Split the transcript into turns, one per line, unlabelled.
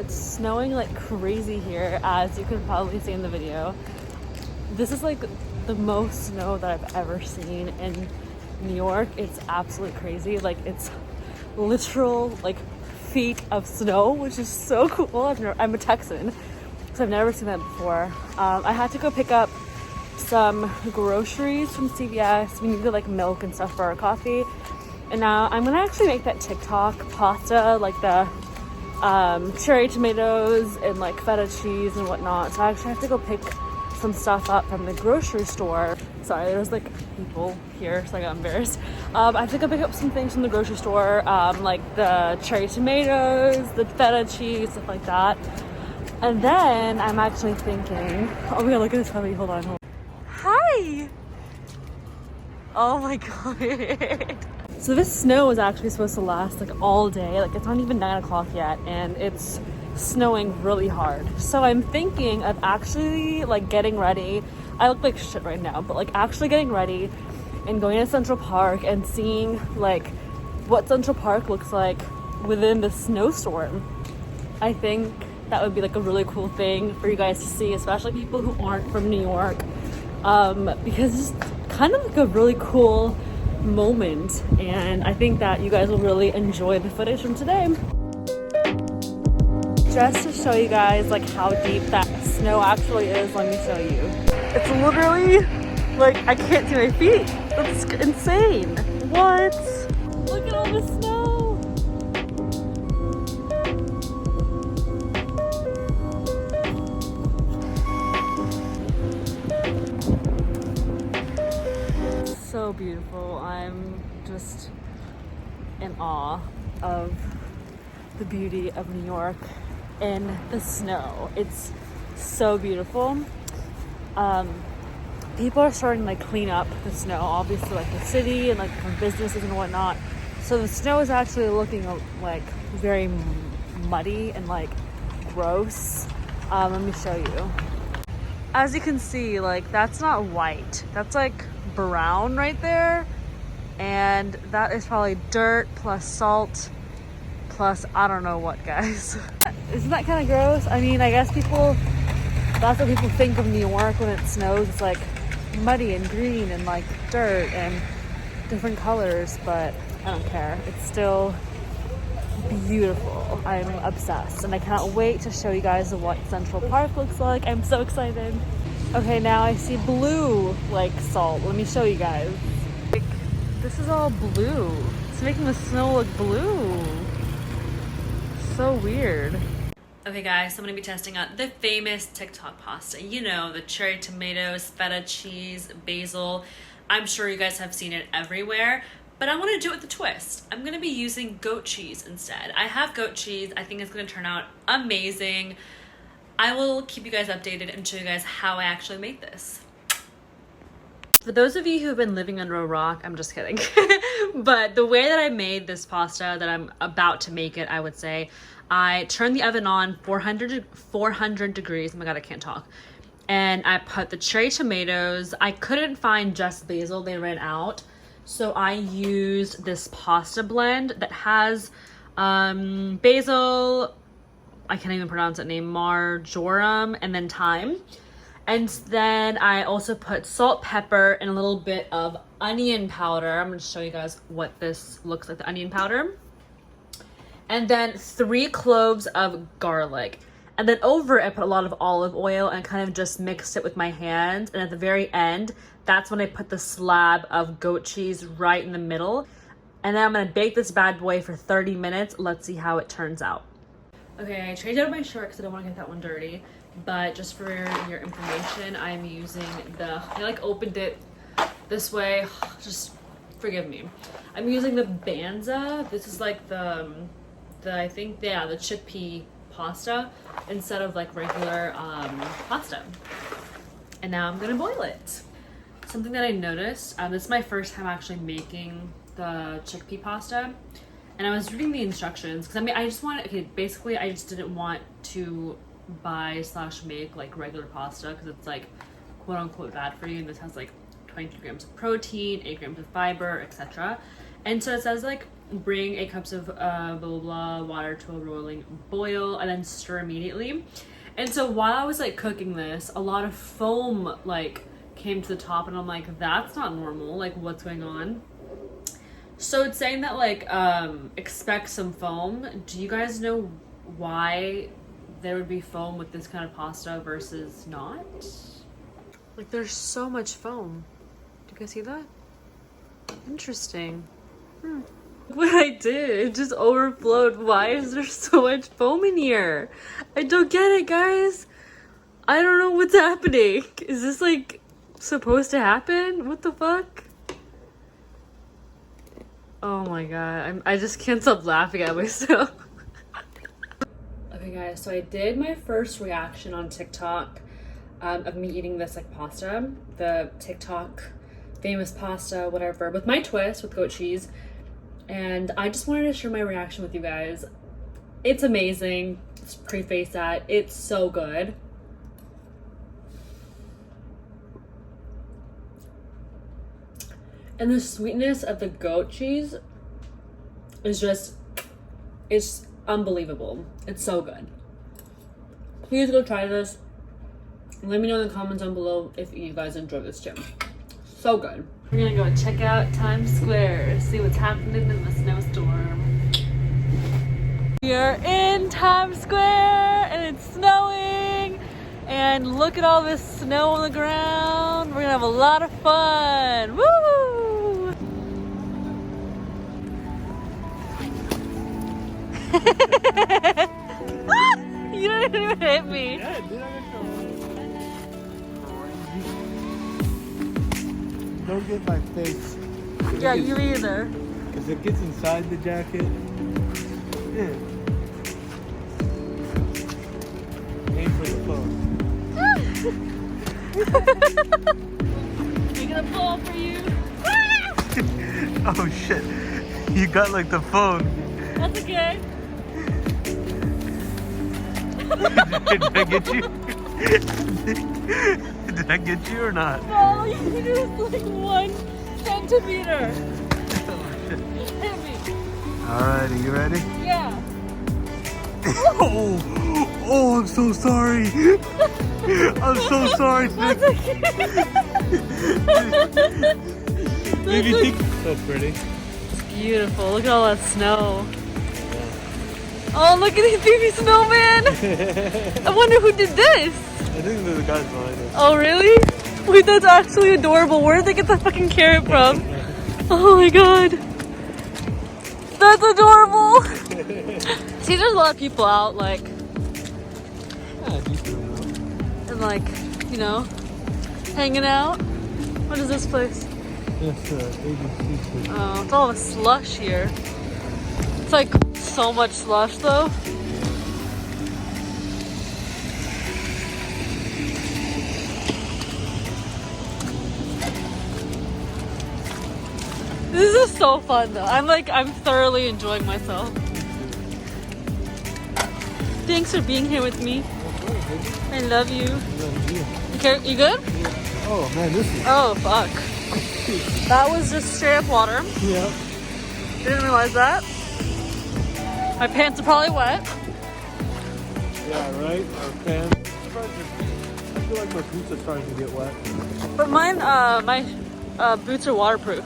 it's snowing like crazy here, as you can probably see in the video. This is like the most snow that I've ever seen in New York. It's absolutely crazy. Like, it's literal like feet of snow, which is so cool. I'm a Texan, so I've never seen that before. I had to go pick up some groceries from CVS. We needed like milk and stuff for our coffee. And now I'm gonna actually make that TikTok pasta, like the cherry tomatoes and like feta cheese and whatnot. So I actually have to go pick some stuff up from the grocery store. Sorry, there's like people here, so I got embarrassed. I have to go pick up some things from the grocery store, like the cherry tomatoes, the feta cheese, stuff like that. And then I'm actually thinking, oh my god, look at this puppy. Hold on. Hi! Oh my god. So this snow is actually supposed to last like all day. Like, it's not even 9 o'clock yet, and it's snowing really hard. So I'm thinking of actually like getting ready. I look like shit right now, but like actually getting ready and going to Central Park and seeing like what Central Park looks like within the snowstorm. I think that would be like a really cool thing for you guys to see, especially people who aren't from New York, because it's kind of like a really cool moment, and I think that you guys will really enjoy the footage from today. Just to show you guys like how deep that snow actually is, let me show you. It's literally like I can't see my feet. That's insane. What? Look at all the snow. So beautiful. I'm just in awe of the beauty of New York in the snow. It's so beautiful. People are starting to like clean up the snow, obviously, like the city and like from businesses and whatnot. So the snow is actually looking like very muddy and like gross. Let me show you. As you can see, like that's not white. That's like brown right there. And that is probably dirt plus salt plus I don't know what, guys. Isn't that kind of gross? I mean, I guess that's what people think of New York when it snows. It's like muddy and green and like dirt and different colors, but I don't care. It's still beautiful. I'm obsessed, and I cannot wait to show you guys what Central Park looks like. I'm so excited. Okay, now I see blue like salt. Let me show you guys. Like, this is all blue. It's making the snow look blue. So weird. Okay guys, so I'm gonna be testing out the famous TikTok pasta. You know, the cherry tomatoes, feta cheese, basil. I'm sure you guys have seen it everywhere, but I want to do it with a twist. I'm gonna be using goat cheese instead. I have goat cheese. I think it's gonna turn out amazing. I will keep you guys updated and show you guys how I actually make this. For those of you who have been living under a rock, I'm just kidding. But the way that I made this pasta, that I'm about to make it, I would say, I turned the oven on 400 degrees. Oh my god, I can't talk. And I put the cherry tomatoes. I couldn't find just basil, they ran out. So I used this pasta blend that has basil, I can't even pronounce that name, marjoram, and then thyme. And then I also put salt, pepper, and a little bit of onion powder. I'm going to show you guys what this looks like, the onion powder. And then 3 cloves of garlic. And then over it, I put a lot of olive oil and kind of just mixed it with my hands. And at the very end, that's when I put the slab of goat cheese right in the middle. And then I'm going to bake this bad boy for 30 minutes. Let's see how it turns out. Okay, I changed out my shirt because I don't want to get that one dirty. But just for your information, I'm using I like opened it this way, just forgive me. I'm using the Banza. This is like the chickpea pasta instead of like regular pasta. And now I'm gonna boil it. Something that I noticed, this is my first time actually making the chickpea pasta. And I was reading the instructions because I just didn't want to buy/make like regular pasta because it's like quote unquote bad for you, and this has like 22 grams of protein, 8 grams of fiber, etc. And so it says like bring 8 cups of blah blah blah water to a rolling boil and then stir immediately. And so while I was like cooking this, a lot of foam like came to the top, and I'm like, that's not normal, like what's going on? So it's saying that like expect some foam. Do you guys know why there would be foam with this kind of pasta versus not? Like there's so much foam. Do you guys see that? Interesting. What I did, it just overflowed. Why is there so much foam in here? I don't get it, guys. I don't know what's happening. Is this like supposed to happen? What the fuck? Oh my god, I just can't stop laughing at myself. Okay guys, so I did my first reaction on TikTok of me eating this like pasta, the TikTok famous pasta, whatever, with my twist with goat cheese. And I just wanted to share my reaction with you guys. It's amazing. Let's preface that. It's so good. And the sweetness of the goat cheese is just, it's unbelievable. It's so good. Please go try this. Let me know in the comments down below if you guys enjoy this too. So good. We're gonna go check out Times Square, see what's happening in the snowstorm. We are in Times Square and it's snowing. And look at all this snow on the ground. We're gonna have a lot of fun. Woo! You didn't even hit me.
Yeah, dude, don't get my face.
Yeah, you either.
Because it gets inside the jacket. Yeah. Aim for the phone.
We're gonna pull for you.
Oh shit. You got like the phone.
That's okay.
Did I get you? Did I get you or not?
No, you just like 1 centimeter.
Oh shit.
Hit me.
Alrighty, you ready?
Yeah.
Oh, I'm so sorry. I'm so sorry.
That's okay.
Maybe think so pretty.
It's beautiful. Look at all that snow. Oh, look at these baby snowmen. I wonder who did this.
I think they're the guys behind us.
Oh, really? Wait, that's actually adorable. Where did they get the fucking carrot from? Oh my god. That's adorable. See, there's a lot of people out, like, and like, you know, hanging out. What is this place?
That's ABC.
Oh, it's all the slush here. It's like so much slush though. This is so fun though. I'm thoroughly enjoying myself. Thanks for being here with me. I love you. You good?
Oh man, this is...
Oh fuck. That was just straight up water.
Yeah.
Didn't realize that. My pants are probably wet.
Yeah, right? Our pants. I feel like my boots are starting to get wet.
But mine, my boots are waterproof.